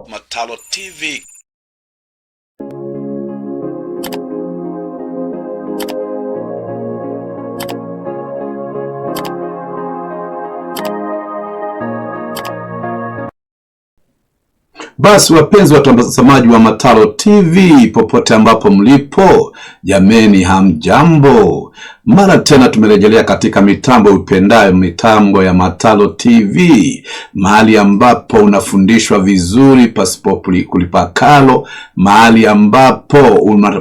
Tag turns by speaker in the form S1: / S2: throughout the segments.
S1: Matalo TV.
S2: Basi wapenzi watazamaji wa Matalo TV popote ambapo mlipo, jameni hamjambo. Mara tena tumerejelea katika mitambo upendayo, mitambo ya Matalo TV, mahali ambapo unafundishwa vizuri pasipo kulipakalo, mahali ambapo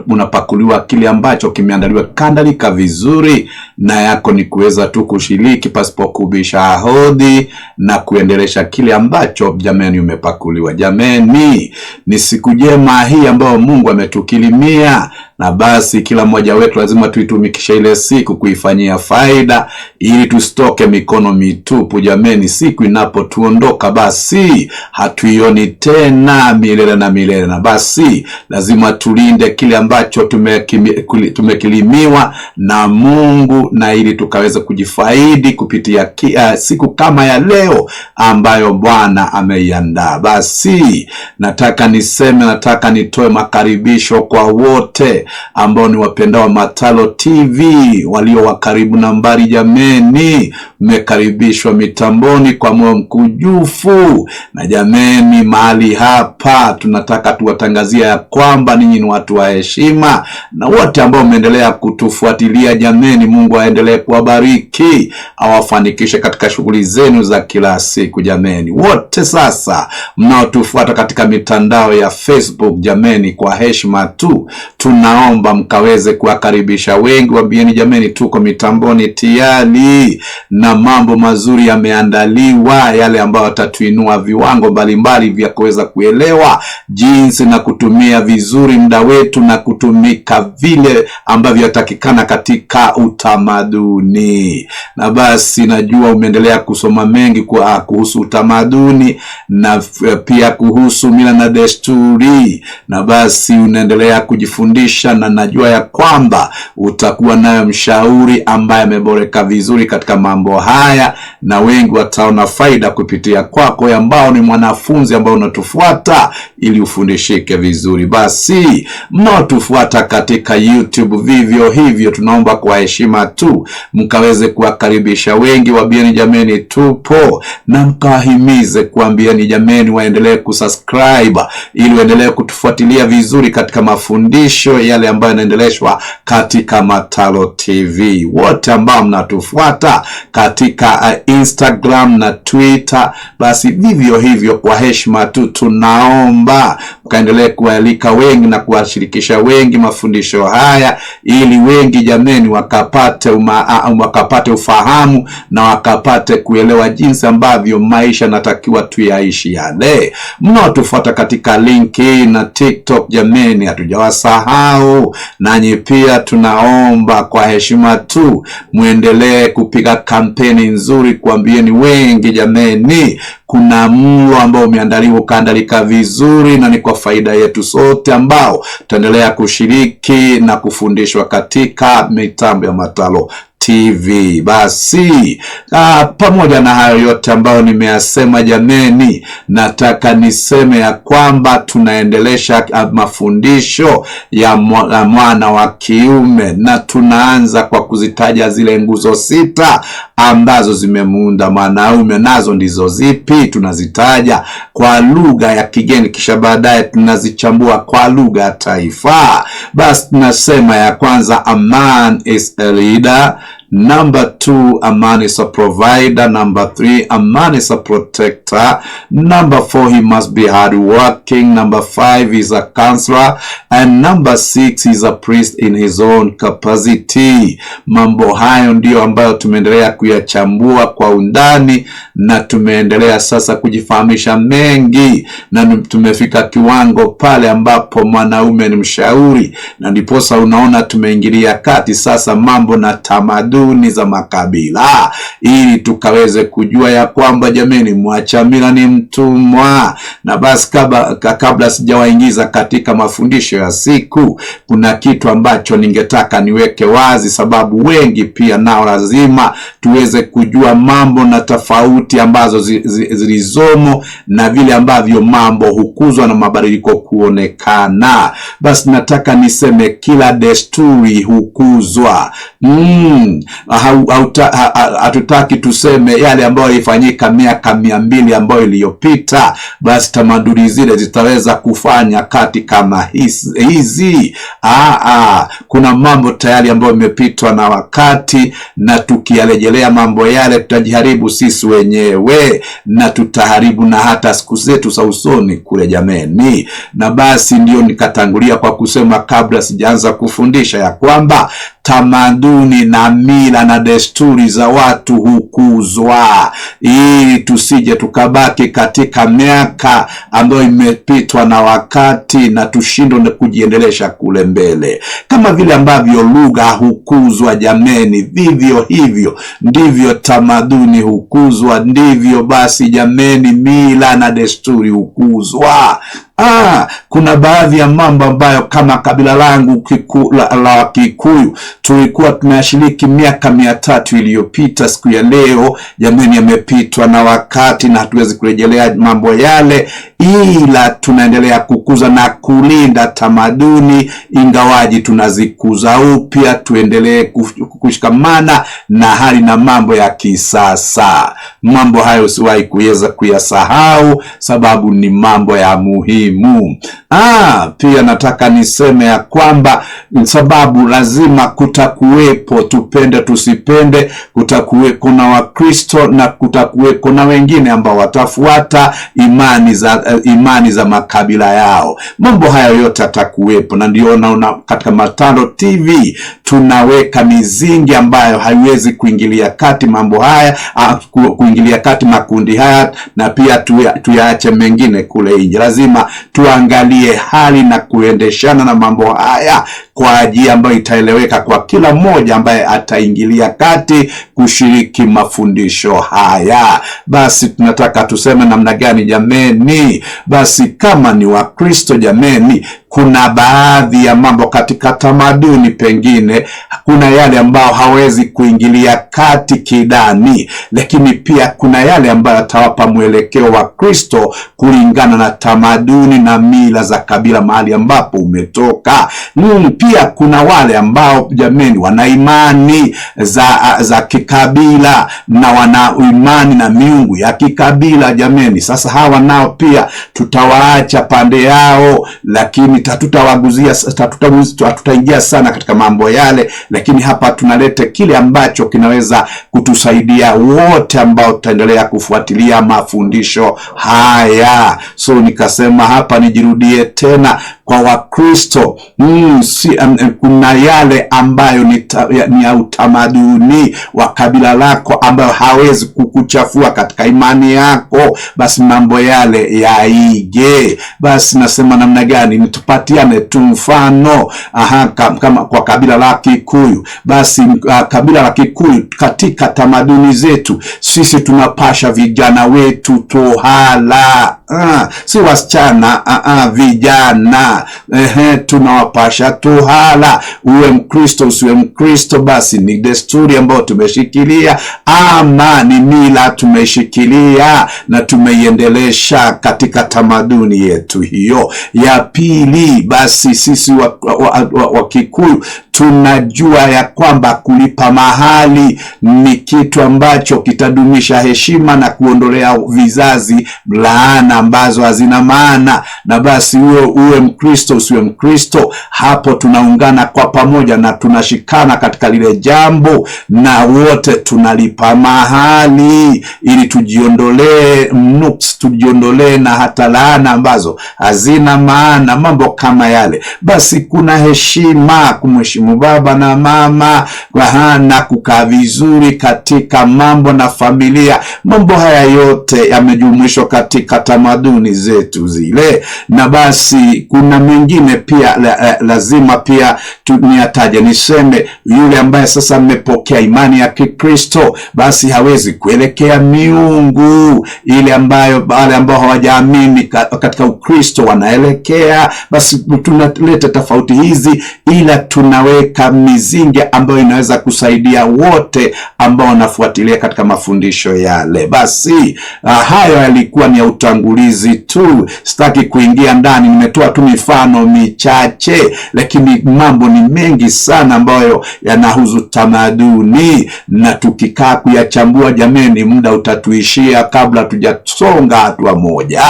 S2: unapakuliwa kile ambacho kimeandaliwa kandalika vizuri, na yako ni kuweza tu kushiriki pasipo kubisha hodi na kuendelesha kile ambacho jameni umepakuliwa. Jameni, ni siku njema hii ambayo Mungu ametukilimia, na basi kila mmoja wetu lazima tuitumikishe ile siku kuifanyia faida, ili tusitoke mikono mitupu. Jameni, siku inapotuondoka basi hatuioni tena milele na milele, na basi lazima tulinde kile ambacho tumekilimiwa na Mungu, na ili tukaweza kujifaidi kupitia siku kama ya leo ambayo Bwana ameiandaa. Basi nataka nitoe makaribisho kwa wote ambao ni wapendao Matalo TV, walio wakaribu na mbali. Jameni, mmekaribishwa mitamboni kwa moyo mkujufu, na jameni, mahali hapa tunataka tuwatangazia ya kwamba ninyi ni watu wa heshima, na wote ambao mmeendelea kutufuatilia, jameni, Mungu aendelee kuwabariki, awafanikishe katika shughuli zenu za kila siku. Jameni, wote sasa mnaotufuata katika mitandao ya Facebook, jameni, kwa heshima tu tunaomba mkaweze kuwakaribisha wengi. Waambieni jameni, tuko mitamboni tayari na mambo mazuri yameandaliwa, yale ambayo watatuinua viwango mbalimbali vya kuweza kuelewa jinsi na kutumia vizuri muda wetu na kutumika vile ambavyo yatakikana katika utamaduni. Na basi najua umeendelea kusoma mengi kuhusu utamaduni na pia kuhusu mila na desturi, na basi unaendelea kujifundisha, na najua ya kwamba utakuwa nayo mshauri ambaye ameboreka vizuri katika mambo haya, na wengi wataona faida kupitia kwako, ambao ni mwanafunzi ambao unatufuata ili ufundishike vizuri. Basi mnaotufuata katika YouTube vivyo hivyo, tunaomba kwa heshima tu mkaweze kuwakaribisha wengi. Waambieni jameni tupo, na mkawahimize kuambieni jameni waendelee kusubscribe ili waendelee kutufuatilia vizuri katika mafundisho yale ambayo yanaendeleshwa katika Matalo TV. Wote ambao mnatufuata katika Instagram na Twitter, basi vivyo hivyo kwa heshima tu tunaomba mkaendelee kualika wengi na kuwashirikisha wengi mafundisho haya, ili wengi jameni wakapate ufahamu na wakapate kuelewa jinsi ambavyo maisha natakiwa tuyaishi yale. Mnaotufuata katika linki na TikTok, jameni hatujawasahau, nanyi pia tunaomba kwa heshima tu muendelee kupiga kampeni nzuri kuambieni wengi jameni kuna mlo ambao umeandaliwa kaandalika vizuri, na ni kwa faida yetu sote ambao tutaendelea kushiriki na kufundishwa katika mitambo ya Matalo TV. Basi pamoja na hayo yote ambayo nimeyasema, jameni, nataka niseme ya kwamba tunaendelesha mafundisho ya mwana wa kiume, na tunaanza kwa kuzitaja zile nguzo 6 ambazo zimemuunda mwanaume. Nazo ndizo zipi? Tunazitaja kwa lugha ya kigeni, kisha baadaye tunazichambua kwa lugha ya taifa. Basi tunasema ya kwanza, a man is a leader. Number 2, a man is a provider. Number 3, a man is a protector. Number 4, he must be hardworking. Number 5, is a counselor. And number 6, is a priest in his own capacity. Mambo hayo ndio ambayo tumeendelea kuyachambua kwa undani, na tumeendelea sasa kujifahamisha mengi, na tumefika kiwango pale ambapo mwanaume ni mshauri, na ndiposa unaona tumeingilia kati sasa mambo na tamaduni tamaduni za makabila, ili tukaweze kujua ya kwamba jameni, mwacha mila ni mtumwa. Na basi kabla sijawaingiza katika mafundisho ya siku, kuna kitu ambacho ningetaka niweke wazi, sababu wengi pia nao lazima tuweze kujua mambo na tofauti ambazo zilizomo na vile ambavyo mambo hukuzwa na mabadiliko kuonekana. Basi nataka niseme kila desturi hukuzwa. Hatutaki tuseme yale ambayo ilifanyika miaka 200 ambayo iliyopita, basi tamaduni zile zitaweza kufanya kati kama hizi. Kuna mambo tayari ambayo imepitwa na wakati, na tukiyarejelea mambo yale tutajiharibu sisi wenyewe, na tutaharibu na hata siku zetu za usoni kule jameni. Na basi ndio nikatangulia kwa kusema kabla sijaanza kufundisha ya kwamba tamaduni na mila na desturi za watu hukuzwa, ili tusije tukabaki katika miaka ambayo imepitwa na wakati na tushindwe kujiendelesha kule mbele. Kama vile ambavyo lugha hukuzwa jameni, vivyo hivyo ndivyo tamaduni hukuzwa, ndivyo basi jameni mila na desturi hukuzwa. Kuna baadhi ya mambo ambayo kama kabila langu la Kikuyu tulikuwa tunashiriki miaka 300 iliyopita, siku ya leo jameni yamepitwa na wakati na hatuwezi kurejelea mambo yale, ila tunaendelea kukuza na kulinda tamaduni, ingawaji tunazikuza upya, tuendelee kushikamana na hali na mambo ya kisasa. Mambo hayo siwahi kuweza kuyasahau, sababu ni mambo ya muhimu. Pia nataka niseme ya kwamba sababu lazima kutakuwepo, tupende tusipende, kutakuwepo na Wakristo na kutakuwepo na wengine ambao watafuata imani za makabila yao. Mambo hayo yote yatakuwepo, na ndio naona katika Matano TV tunaweka mizingi ambayo haiwezi kuingilia kati mambo haya, kuingilia kati makundi haya, na pia tuyaache mengine kule nje. Lazima tuangalie hali na kuendeshana na mambo haya kwa ajili ambayo itaeleweka kwa kila mmoja ambaye ataingilia kati kushiriki mafundisho haya. Basi tunataka tuseme namna gani jameni? Basi kama ni Wakristo jameni, kuna baadhi ya mambo katika tamaduni, pengine kuna yale ambao hawezi kuingilia kati kidani, lakini pia kuna yale ambayo atawapa mwelekeo wa Kristo kulingana na tamaduni na mila za kabila mahali ambapo umetoka. Pia kuna wale ambao jameni wana imani za kikabila na wana imani na miungu ya kikabila jameni. Sasa hawa nao pia tutawaacha pande yao, lakini hatutaingia sana katika mambo yale, lakini hapa tunalete kile ambacho kinaweza kutusaidia wote ambao tutaendelea kufuatilia mafundisho haya. So nikasema hapa nijirudie tena kwa Wakristo, kuna yale ambayo ni ya utamaduni wa kabila lako ambayo hawezi kukuchafua katika imani yako, basi mambo yale yaige. Basi nasema namna gani? Nitupatiane tu mfano kama kwa kabila la Kikuyu. Basi kabila la Kikuyu katika tamaduni zetu sisi tunapasha vijana wetu tohala, si wasichana, vijana tunawapasha tohala. Uwe Mkristo usiwe Mkristo, basi ni desturi ambayo tumeshikilia ama ni mila tumeshikilia na tumeiendelesha katika tamaduni yetu hiyo. Ya pili, basi sisi wa Kikuyu tunajua ya kwamba kulipa mahali ni kitu ambacho kitadumisha heshima na kuondolea vizazi laana ambazo hazina maana. Na basi uwe Mkristo usiwe Mkristo, hapo tunaungana kwa pamoja na tunashikana katika lile jambo, na wote tunalipa mahali ili tujiondolee nuks, tujiondolee na hata laana ambazo hazina maana, mambo kama yale. Basi kuna heshima, kumheshimu baba na mama, na kukaa vizuri katika mambo na familia. Mambo haya yote yamejumuishwa katika tamaduni zetu zile. Na basi kuna mengine pia lazima pia niataje, niseme yule ambaye sasa amepokea imani ya Kikristo, basi hawezi kuelekea miungu ile ambayo wale ambao hawajaamini katika Ukristo wanaelekea. Basi tunaleta tofauti hizi, ila tunaweka mizingi ambayo inaweza kusaidia wote ambao wanafuatilia katika mafundisho yale. Basi hayo yalikuwa ni ya utangulizi tu, sitaki kuingia ndani, nimetoa tu mifano michache, lakini mambo ni mengi sana ambayo yanahusu tamaduni, na tukikaa kuyachambua jameni, muda utatuishia kabla tujasonga hatua moja.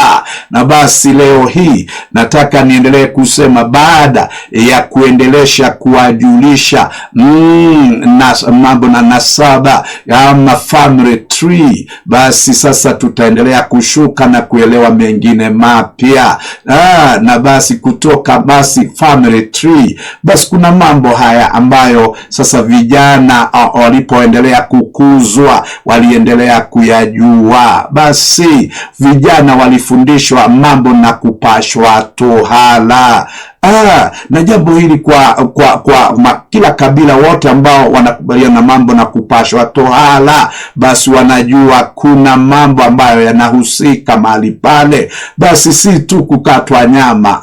S2: Na basi leo hii nataka niendelee kusema, baada ya kuendelesha kuwajulisha mambo na nasaba ama family tree, basi sasa tutaendelea kushuka na kuelewa mengine mapya. Na basi kutoka basi family tree, basi kuna mambo haya ambayo sasa vijana walipoendelea kukuzwa waliendelea kuyajua. Basi vijana walifundishwa mambo na kupashwa tohara. Na jambo hili kwa kila kabila wote ambao wanakubaliana na mambo na kupashwa tohara, basi wanajua kuna mambo ambayo yanahusika mahali pale. Basi si tu kukatwa nyama,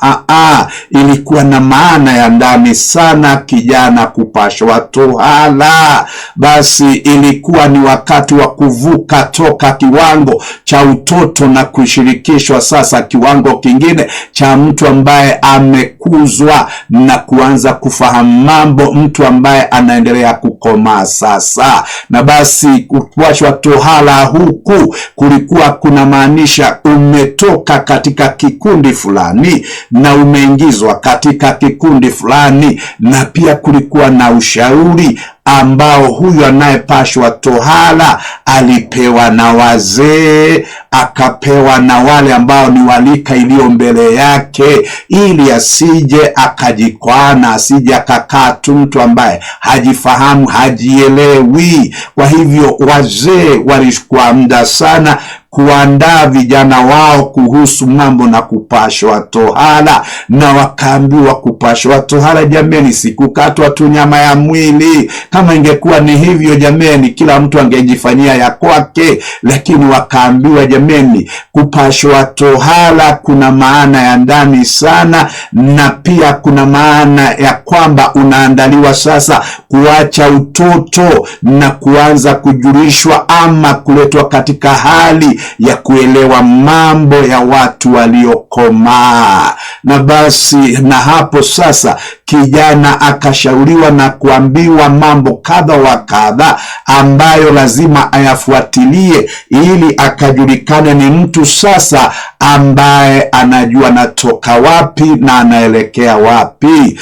S2: ilikuwa na maana ya ndani sana kijana kupashwa tohara. Basi ilikuwa ni wakati wa kuvuka toka kiwango cha utoto na kushirikishwa sasa kiwango kingine cha mtu ambaye amekuzwa na kuanza kufahamu mambo, mtu ambaye anaendelea kukomaa sasa. Na basi kupashwa tohara huku kulikuwa kuna maanisha umetoka katika kikundi fulani na umeingizwa katika kikundi fulani, na pia kulikuwa na ushauri ambao huyu anayepashwa tohara alipewa na wazee, akapewa na wale ambao ni walika iliyo mbele yake, ili asije akajikwana, asije akakaa tu mtu ambaye hajifahamu, hajielewi. Kwa hivyo wazee walichukua muda sana kuandaa vijana wao kuhusu mambo na kupashwa tohara, na wakaambiwa kupashwa tohara jameni, si kukatwa tu nyama ya mwili. Kama ingekuwa ni hivyo jameni, kila mtu angejifanyia ya kwake, lakini wakaambiwa jameni, kupashwa tohara kuna maana ya ndani sana, na pia kuna maana ya kwamba unaandaliwa sasa kuacha utoto na kuanza kujulishwa ama kuletwa katika hali ya kuelewa mambo ya watu waliokomaa. Na basi na hapo sasa kijana akashauriwa na kuambiwa mambo kadha wa kadha ambayo lazima ayafuatilie ili akajulikane ni mtu sasa ambaye anajua natoka wapi na anaelekea wapi.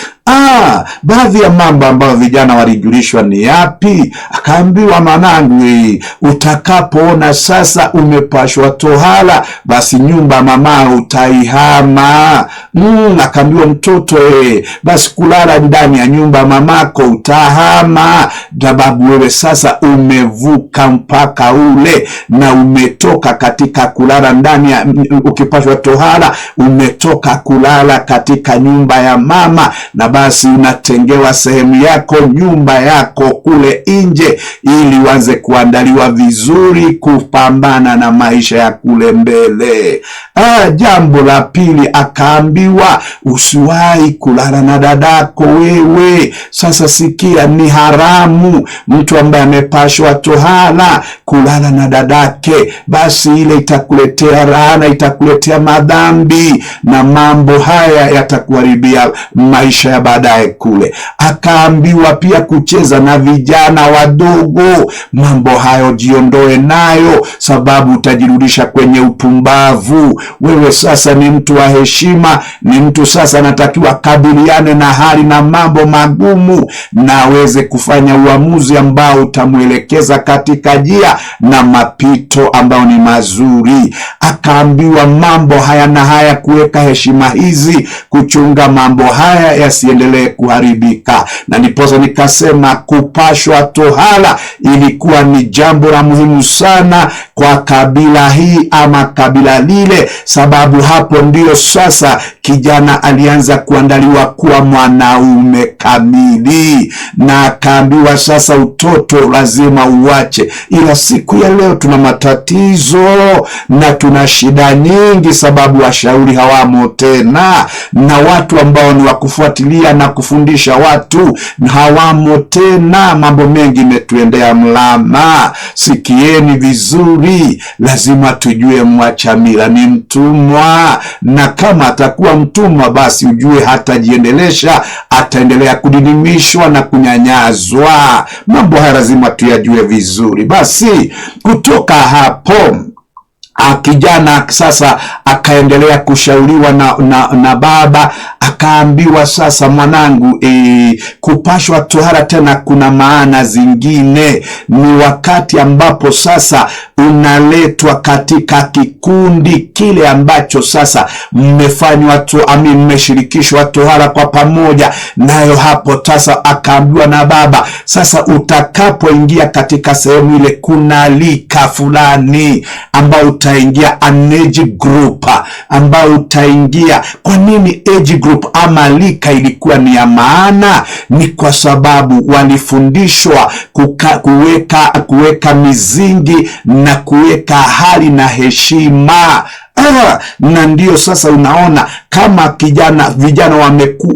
S2: Baadhi ya mambo ambayo vijana walijulishwa ni yapi? Akaambiwa, mwanangu, utakapoona sasa umepashwa tohara, basi nyumba mama utaihama. Akaambiwa, mtoto basi kulala ndani ya nyumba mamako utahama, sababu wewe sasa umevuka mpaka ule na umetoka katika kulala ndani ya, ukipashwa tohara umetoka kulala katika nyumba ya mama, na basi unatengewa sehemu yako, nyumba yako kule nje, ili uanze kuandaliwa vizuri kupambana na maisha ya kule mbele. Jambo la pili akaambiwa, usiwahi kulala na dadako wewe. Sasa sikia, ni haramu mtu ambaye amepashwa tohara kulala na dadake. Basi ile itakuletea laana, itakuletea madhambi, na mambo haya yatakuharibia maisha ya baadaye kule. Akaambiwa pia kucheza na vijana wadogo. Mambo hayo jiondoe nayo, sababu utajirudisha kwenye upumbavu. Wewe sasa ni mtu wa heshima, ni mtu sasa anatakiwa kabiliane na hali na mambo magumu, na aweze kufanya uamuzi ambao utamuelekeza katika njia na mapito ambao ni mazuri. Akaambiwa mambo haya na haya, kuweka heshima hizi, kuchunga mambo haya yasiendelee kuharibika. Na ndiposa nikasema kupashwa tohara ilikuwa ni jambo la muhimu sana kwa kabila hii ama kabila lile, sababu hapo ndio sasa kijana alianza kuandaliwa kuwa mwanaume kamili, na akaambiwa sasa utoto lazima uache. Ila siku ya leo tuna matatizo na tuna shida nyingi, sababu washauri hawamo tena, na watu ambao ni wakufuatilia na kufundisha watu hawamo tena. Mambo mengi imetuendea mlama. Sikieni vizuri, lazima tujue mwacha mila ni mtumwa, na kama atakuwa mtumwa basi ujue hatajiendelesha, ataendelea kudidimishwa na kunyanyazwa. Mambo haya lazima tuyajue vizuri. Basi kutoka hapo kijana sasa akaendelea kushauriwa na baba, akaambiwa sasa, mwanangu, kupashwa tohara tena kuna maana zingine. Ni wakati ambapo sasa unaletwa katika kikundi kile ambacho sasa mmeshirikishwa tohara kwa pamoja. Nayo hapo sasa akaambiwa na baba, sasa utakapoingia katika sehemu ile kuna lika fulani ambao utaingia, an age group ambao utaingia. Kwa nini age group ama lika ilikuwa ni ya maana? Ni kwa sababu walifundishwa kuweka mizingi na kuweka hali na heshima. Na ndio sasa unaona kama vijana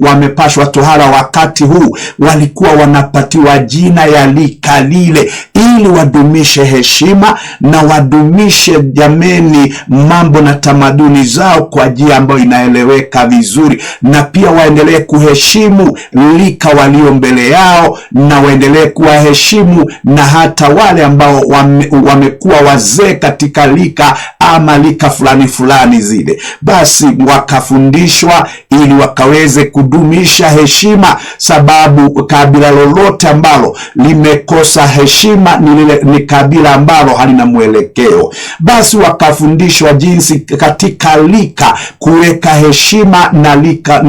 S2: wamepashwa tohara wakati huu, walikuwa wanapatiwa jina ya lika lile ili wadumishe heshima na wadumishe jameni mambo na tamaduni zao kwa njia ambayo inaeleweka vizuri, na pia waendelee kuheshimu lika walio mbele yao, na waendelee kuwaheshimu na hata wale ambao wamekuwa wazee katika lika ama lika fulani zile. Basi wakafundishwa ili wakaweze kudumisha heshima, sababu kabila lolote ambalo limekosa heshima ni kabila ambalo halina mwelekeo. Basi wakafundishwa jinsi katika lika kuweka heshima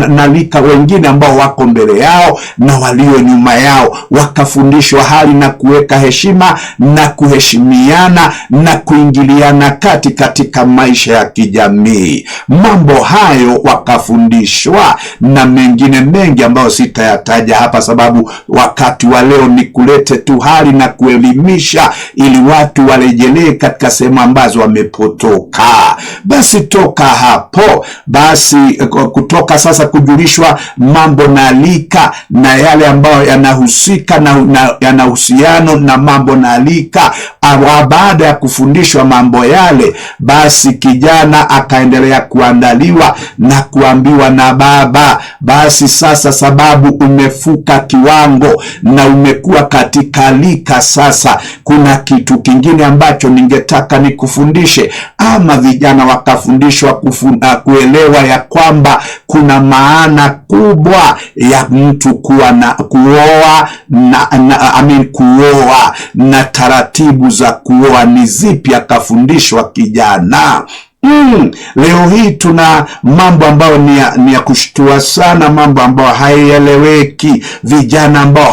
S2: na lika wengine ambao wako mbele yao na walio nyuma yao. Wakafundishwa hali na kuweka heshima na kuheshimiana na kuingiliana katika maisha ya kijamii. Mambo hayo wakafundishwa, na mengine mengi ambayo sitayataja hapa, sababu wakati wa leo ni kulete tu hali na kuelimisha ili watu warejelee katika sehemu ambazo wamepotoka. Basi toka hapo, basi kutoka sasa kujulishwa mambo na lika na yale ambayo yanahusika na yanahusiano na mambo na lika. Baada ya kufundishwa mambo yale, basi kijana akaendelea kuandaliwa na kuambiwa na baba, basi sasa sababu umefuka kiwango na umekuwa katika lika, sasa kuna kitu kingine ambacho ningetaka nikufundishe. Ama vijana wakafundishwa kuelewa ya kwamba kuna maana kubwa ya mtu kuoa na taratibu za kuoa ni zipi, akafundishwa kijana. Leo hii tuna mambo ambayo ni ya kushtua sana, mambo ambayo haieleweki. Vijana ambao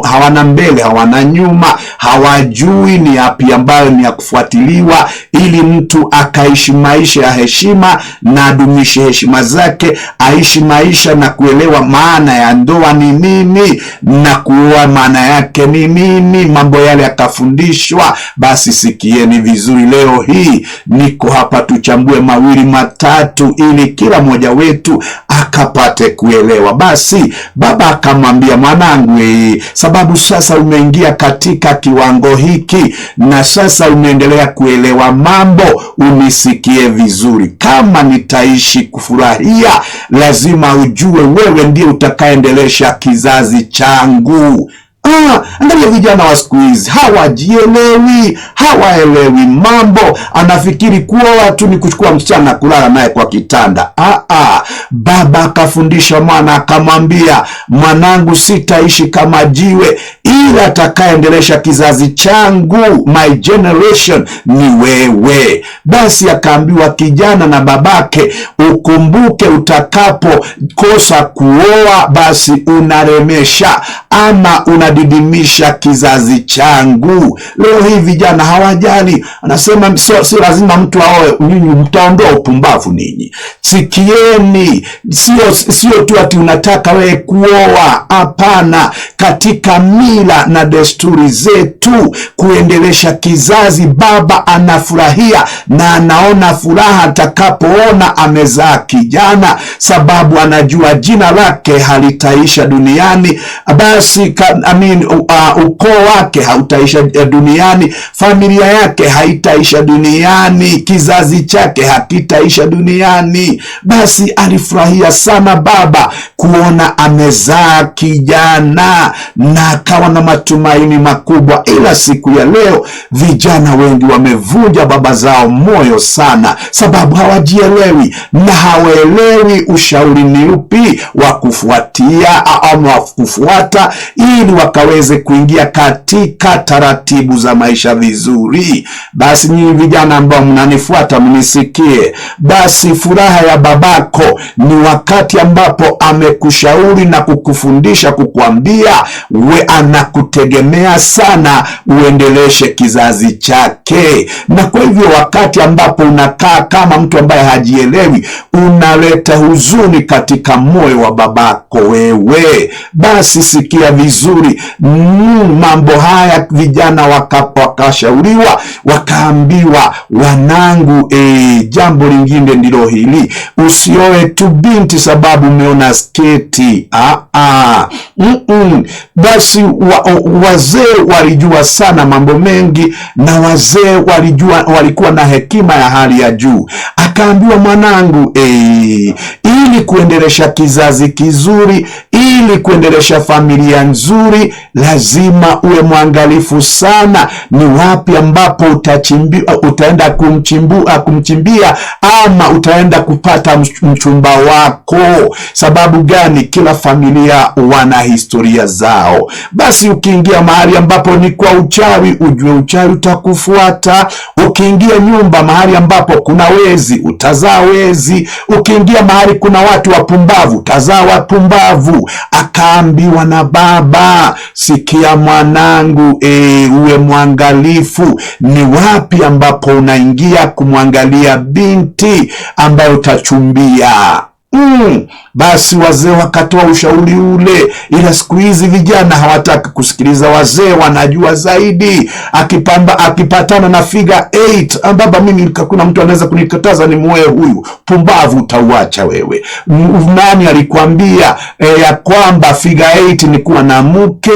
S2: hawana mbele, hawana nyuma, hawajui ni yapi ambayo ni ya kufuatiliwa ili mtu akaishi maisha ya heshima na adumishe heshima zake, aishi maisha na kuelewa maana ya ndoa ni nini na kuoa maana yake ni nini. Mambo yale yakafundishwa. Basi sikieni vizuri, leo hii niko hapa tuchambue mawili matatu ili kila mmoja wetu akapate kuelewa. Basi baba akamwambia, mwanangu, sababu sasa umeingia katika kiwango hiki na sasa umeendelea kuelewa mambo, unisikie vizuri. Kama nitaishi kufurahia, lazima ujue wewe ndiye utakaendelesha kizazi changu. Angalia vijana wa siku hizi, hawajielewi, hawaelewi mambo. Anafikiri kuoa tu ni kuchukua msichana kulala naye kwa kitanda. Baba akafundisha mwana, akamwambia, mwanangu, sitaishi kama jiwe, ila atakaendelesha kizazi changu, my generation, ni wewe. Basi akaambiwa kijana na babake, ukumbuke utakapo kosa kuoa basi unaremesha, ama unadidimisha kizazi changu? Leo hii vijana hawajali, anasema sio lazima mtu aoe, nyinyi mtaondoa upumbavu ninyi. Sikieni, sio tu ati unataka wewe kuoa, hapana. Katika mila na desturi zetu kuendelesha kizazi, baba anafurahia na anaona furaha atakapoona amezaa kijana, sababu anajua jina lake halitaisha duniani. Basi ukoo wake hautaisha duniani, familia yake haitaisha duniani, kizazi chake hakitaisha duniani. Basi alifurahia sana baba kuona amezaa kijana na akawa na matumaini makubwa. Ila siku ya leo vijana wengi wamevunja baba zao moyo sana, sababu hawajielewi na hawaelewi ushauri ni upi wa kufuatia au wa kufuata ili wakaweze kuingia katika taratibu za maisha vizuri. Basi nyinyi vijana ambao mnanifuata mnisikie, basi furaha ya babako ni wakati ambapo amekushauri na kukufundisha, kukuambia we anakutegemea sana uendeleshe kizazi chake. Na kwa hivyo wakati ambapo unakaa kama mtu ambaye hajielewi, unaleta huzuni katika moyo wa babako wewe. Basi sikia vizuri, mambo haya vijana wakashauriwa, wakaambiwa, wanangu, jambo lingine ndilo hili, usioe tu binti sababu umeona sketi. Basi wazee walijua sana mambo mengi, na wazee walikuwa na hekima ya hali ya juu. Akaambiwa, mwanangu, ili kuendelesha kizazi kizuri, ili kuendelesha familia nzuri, lazima uwe mwangalifu sana ni wapi ambapo utaenda kumchimbia ama utaenda kupata mchumba wako. Sababu gani? Kila familia wana historia zao. Basi ukiingia mahali ambapo ni kwa uchawi, ujue uchawi utakufuata. Ukiingia nyumba mahali ambapo kuna wezi, utazaa wezi. Ukiingia mahali kuna watu wapumbavu, utazaa wapumbavu. Akaambiwa na baba, sikia mwanangu, uwe mwangalifu ni wapi ambapo unaingia kumwangalia binti ambayo utachumbia. Basi wazee wakatoa ushauri ule, ila siku hizi vijana hawataka kusikiliza wazee, wanajua zaidi. Akipatana na figure 8, baba mimi kuna mtu anaweza kunikataza ni muoe huyu, pumbavu, utauacha wewe. Nani alikwambia ya kwamba figure 8 ni kuwa na mke?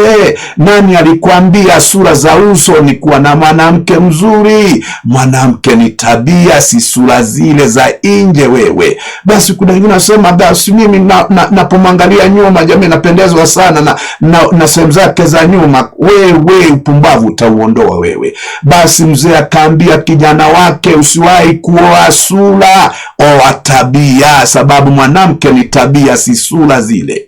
S2: Nani alikwambia sura za uso ni kuwa na mwanamke mzuri? Mwanamke ni tabia, si sura zile za nje wewe. Basi kuna wengine nasema, basi mimi napomwangalia nyuma, jamii napendezwa sana na sehemu zake za nyuma. Wewe upumbavu utauondoa wewe. Basi mzee akaambia kijana wake, usiwahi kuoa sura, oa tabia, sababu mwanamke ni tabia, si sura zile.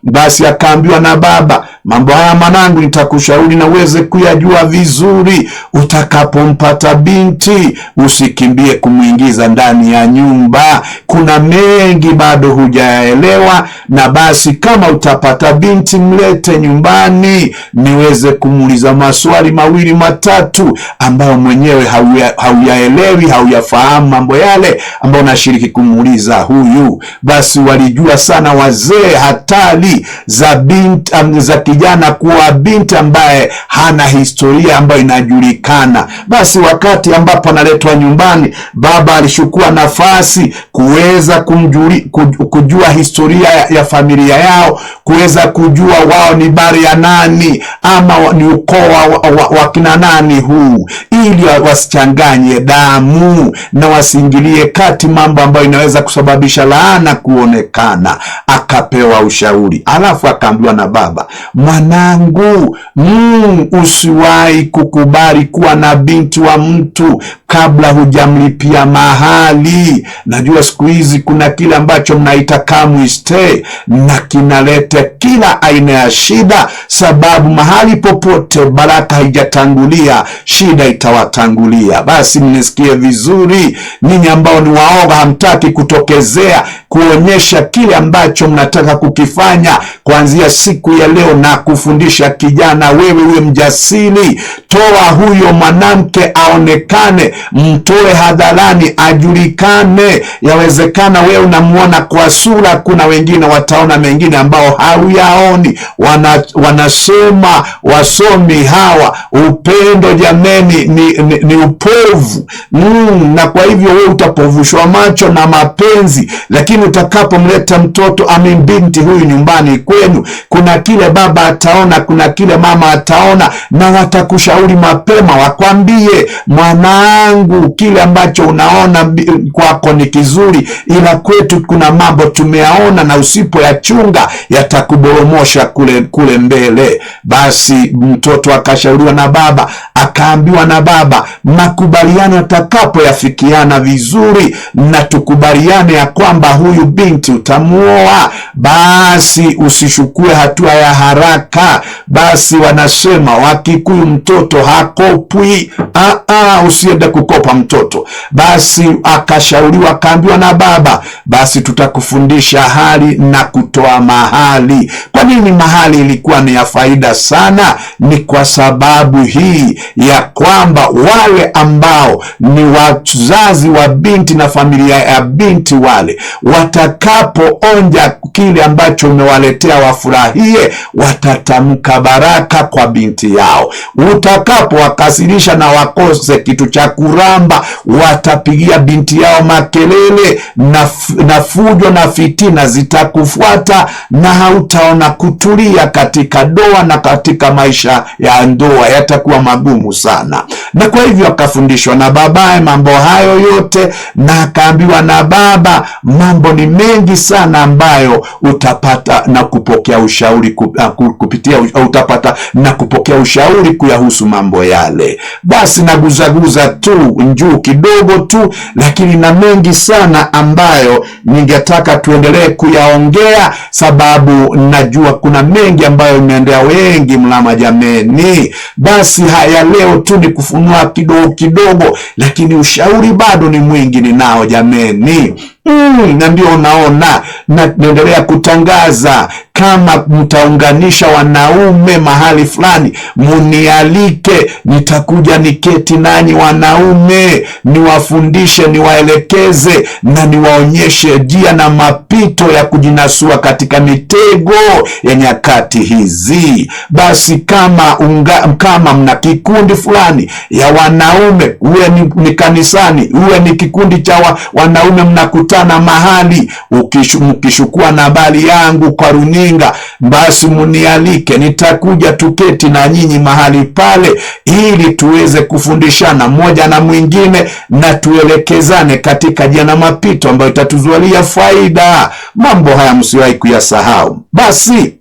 S2: Basi akaambiwa na baba, mambo haya mwanangu nitakushauri na uweze kuyajua vizuri. Utakapompata binti, usikimbie kumuingiza ndani ya nyumba. Kuna mengi bado hujaelewa, na basi kama utapata binti, mlete nyumbani niweze kumuuliza maswali mawili matatu ambayo mwenyewe hauyaelewi, hauyafahamu mambo yale ambayo unashiriki kumuuliza huyu. Basi walijua sana wazee hatari za kijana kuwa binti ambaye hana historia ambayo inajulikana. Basi wakati ambapo analetwa nyumbani, baba alishukua nafasi kuweza kujua historia ya familia yao, kuweza kujua wao ni bari ya nani ama ni ukoo wa kina nani huu, ili wasichanganye damu na wasiingilie kati mambo ambayo inaweza kusababisha laana kuonekana. Akapewa ushauri, alafu akaambiwa na baba, mwanangu, usiwahi kukubali kuwa na binti wa mtu kabla hujamlipia mahali. Najua siku hizi kuna kile ambacho mnaita come stay, na kinaleta kila aina ya shida, sababu mahali popote baraka haijatangulia, shida itawatangulia. Basi mnisikie vizuri, ninyi ambao ni waoga, hamtaki kutokezea kuonyesha kile ambacho mnataka kukifanya kuanzia siku ya leo, na kufundisha kijana, wewe uwe mjasiri. Toa huyo mwanamke aonekane, mtoe hadharani, ajulikane. Yawezekana wewe unamuona kwa sura, kuna wengine wataona mengine ambao hauyaoni. Wanasema wasomi hawa, upendo jameni ni upovu. Na kwa hivyo wewe utapovushwa macho na mapenzi, lakini utakapomleta mtoto binti huyu nyumbani kwenu, kuna kile baba ataona, kuna kile mama ataona, na watakushauri mapema, wakwambie, mwanangu, kile ambacho unaona kwako ni kizuri, ila kwetu kuna mambo tumeyaona, na usipoyachunga yatakuboromosha kule mbele. Basi mtoto akashauriwa na baba, akaambiwa na baba, makubaliano yatakapoyafikiana vizuri, na tukubaliane ya kwamba huyu binti utamuoa, basi usishukue hatua ya haraka. Basi wanasema Wakikuyu, mtoto hakopwi. Usiende kukopa mtoto. Basi akashauriwa, akaambiwa na baba, basi tutakufundisha hali na kutoa mahali. Kwa nini mahali ilikuwa ni ya faida sana? Ni kwa sababu hii ya kwamba wale ambao ni wazazi wa binti na familia ya binti, wale watakapoonja kile ambacho umewaletea wafurahie, watatamka baraka kwa binti yao. Utakapowakasirisha na wakose kitu cha kuramba, watapigia binti yao makelele, na fujo na fitina zitakufuata, na hautaona kutulia katika doa na katika maisha ya ndoa, yatakuwa magumu sana. Na kwa hivyo akafundishwa na babaye mambo hayo yote, na akaambiwa na baba, mambo ni mengi sana ambayo utapata na kupokea ushauri utapata na kupokea ushauri kuyahusu mambo yale. Basi naguzaguza tu njuu kidogo tu, lakini na mengi sana ambayo ningetaka tuendelee kuyaongea, sababu najua kuna mengi ambayo imeendea wengi mlama jameni. Basi haya leo tu ni kufunua kidogo kidogo, lakini ushauri bado ni mwingi ninao jameni. Na ndio unaona naendelea kutangaza, kama mtaunganisha wanaume mahali fulani, munialike, nitakuja niketi nanyi wanaume, niwafundishe, niwaelekeze, na niwaonyeshe njia na mapito ya kujinasua katika mitego ya nyakati hizi. Basi kama mna kikundi fulani ya wanaume, uwe ni kanisani, uwe ni kikundi cha wanaume, mnakutana mahali, mkishukua nambari yangu kwa runinga, basi munialike, nitakuja tuketi na nyinyi mahali pale, ili tuweze kufundishana mmoja na mwingine, na tuelekezane katika njia na mapito ambayo itatuzualia faida. Mambo haya msiwahi kuyasahau. Basi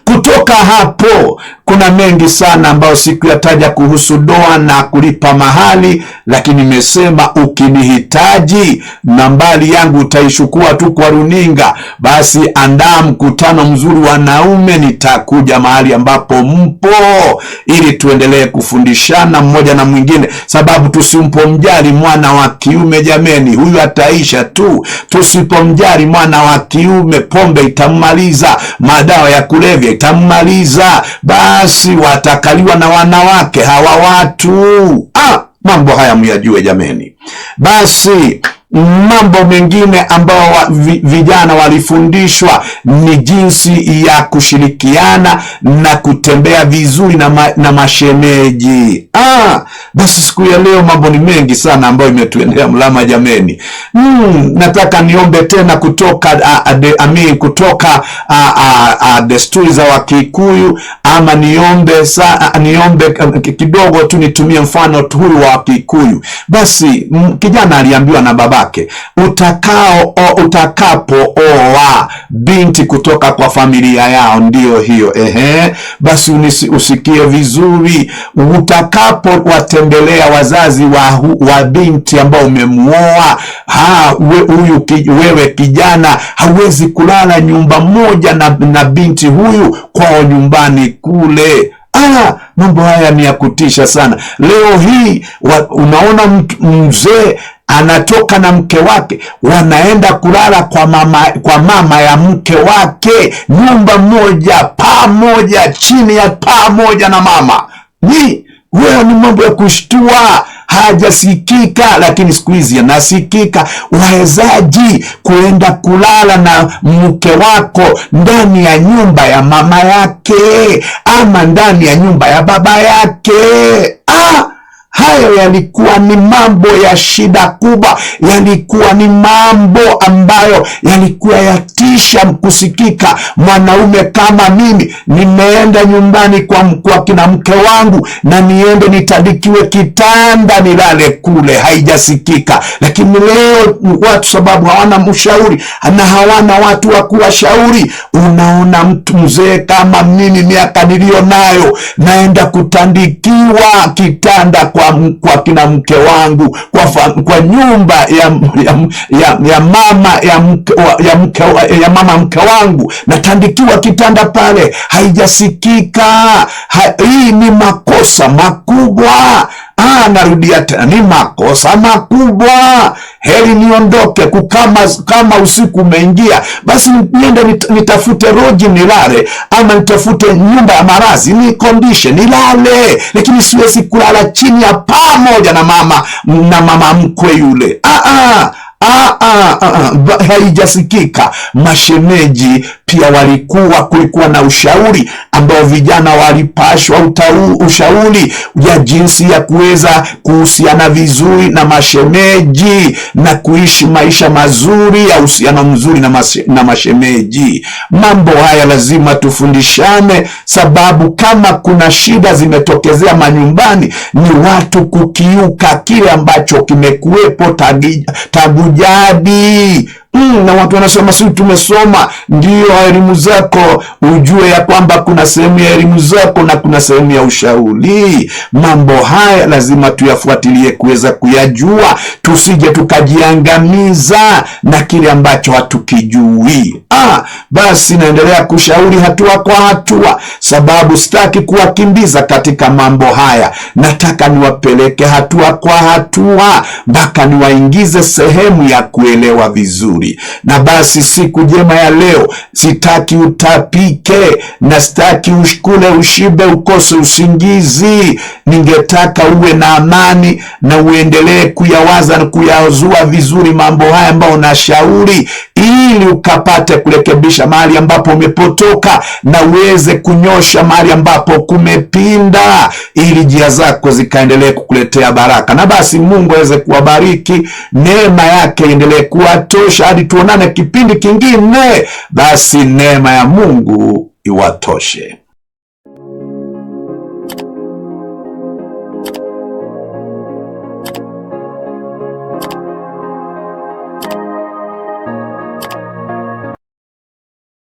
S2: kutoka hapo kuna mengi sana ambayo sikuyataja kuhusu doa na kulipa mahali, lakini nimesema ukinihitaji, nambari yangu utaishukua tu kwa runinga. Basi andaa mkutano mzuri wanaume, nitakuja mahali ambapo mpo, ili tuendelee kufundishana mmoja na mwingine, sababu tusimpomjali mwana wa kiume jameni, huyu ataisha tu. Tusipomjali mwana wa kiume, pombe itammaliza, madawa ya kulevya itammaliza, basi watakaliwa na wanawake hawa watu. Mambo haya myajue jameni. Basi mambo mengine ambao vijana walifundishwa ni jinsi ya kushirikiana na kutembea vizuri na mashemeji. Basi siku ya leo mambo ni mengi sana ambayo imetuendea mlama jameni. Nataka niombe tena kutoka desturi za Wakikuyu ama niombe kidogo tu, nitumie mfano huyu wa Kikuyu. Basi kijana aliambiwa na babake, utakapooa binti kutoka kwa familia yao, ndio hiyo basi usikie vizuri, utakapowatembelea wazazi wa binti ambao umemuoa, wewe kijana hauwezi kulala nyumba moja na binti huyu kwao nyumbani kule. Mambo haya ni ya kutisha sana. Leo hii unaona mzee anatoka na mke wake, wanaenda kulala kwa mama ya mke wake, nyumba moja, paa moja, chini ya paa moja na mama. Wewe ni mambo ya kushtua, hajasikika, lakini siku hizi yanasikika. Wawezaji kuenda kulala na mke wako ndani ya nyumba ya mama yake ama ndani ya nyumba ya baba yake? Hayo yalikuwa ni mambo ya shida kubwa, yalikuwa ni mambo ambayo yalikuwa yatisha kusikika. Mwanaume kama mimi nimeenda nyumbani kwa kina mke wangu na niende nitandikiwe kitanda nilale kule, haijasikika. Lakini leo watu, sababu hawana mshauri na hawana watu wa kuwashauri, unaona mtu mzee kama mimi, miaka niliyo nayo, naenda kutandikiwa kitanda kwa kina mke wangu, kwa nyumba ya mama mke wangu, natandikiwa kitanda pale, haijasikika. Hii ni makosa makubwa. Narudia tena, ni makosa makubwa. Heri niondoke kama usiku umeingia, basi niende nitafute roji nilale, ama nitafute nyumba ya marazi ni kondishe nilale, lakini siwezi kulala chini ya paa moja na mama mkwe yule. Haijasikika. Mashemeji pia kulikuwa na ushauri ambao vijana walipashwa ushauri ya jinsi ya kuweza kuhusiana vizuri na mashemeji na kuishi maisha mazuri ya uhusiano mzuri na mashemeji. Mambo haya lazima tufundishane, sababu kama kuna shida zimetokezea manyumbani, ni watu kukiuka kile ambacho kimekuwepo tangu jadi. Na watu wanasema sisi tumesoma. Ndio, elimu zako, ujue ya kwamba kuna sehemu ya elimu zako na kuna sehemu ya ushauri. Mambo haya lazima tuyafuatilie kuweza kuyajua, tusije tukajiangamiza na kile ambacho hatukijui. Basi naendelea kushauri hatua kwa hatua, sababu sitaki kuwakimbiza katika mambo haya. Nataka niwapeleke hatua kwa hatua mpaka niwaingize sehemu ya kuelewa vizuri. Na basi siku njema ya leo, sitaki utapike na sitaki ushkule ushibe ukose usingizi. Ningetaka uwe na amani na uendelee kuyawaza na kuyazua vizuri mambo haya ambayo nashauri, ili ukapate kurekebisha mahali ambapo umepotoka na uweze kunyosha mahali ambapo kumepinda, ili njia zako zikaendelee kukuletea baraka. Na basi Mungu aweze kuwabariki, neema yake endelee kuwatosha hadi tuonane kipindi kingine. Basi neema ya Mungu iwatoshe.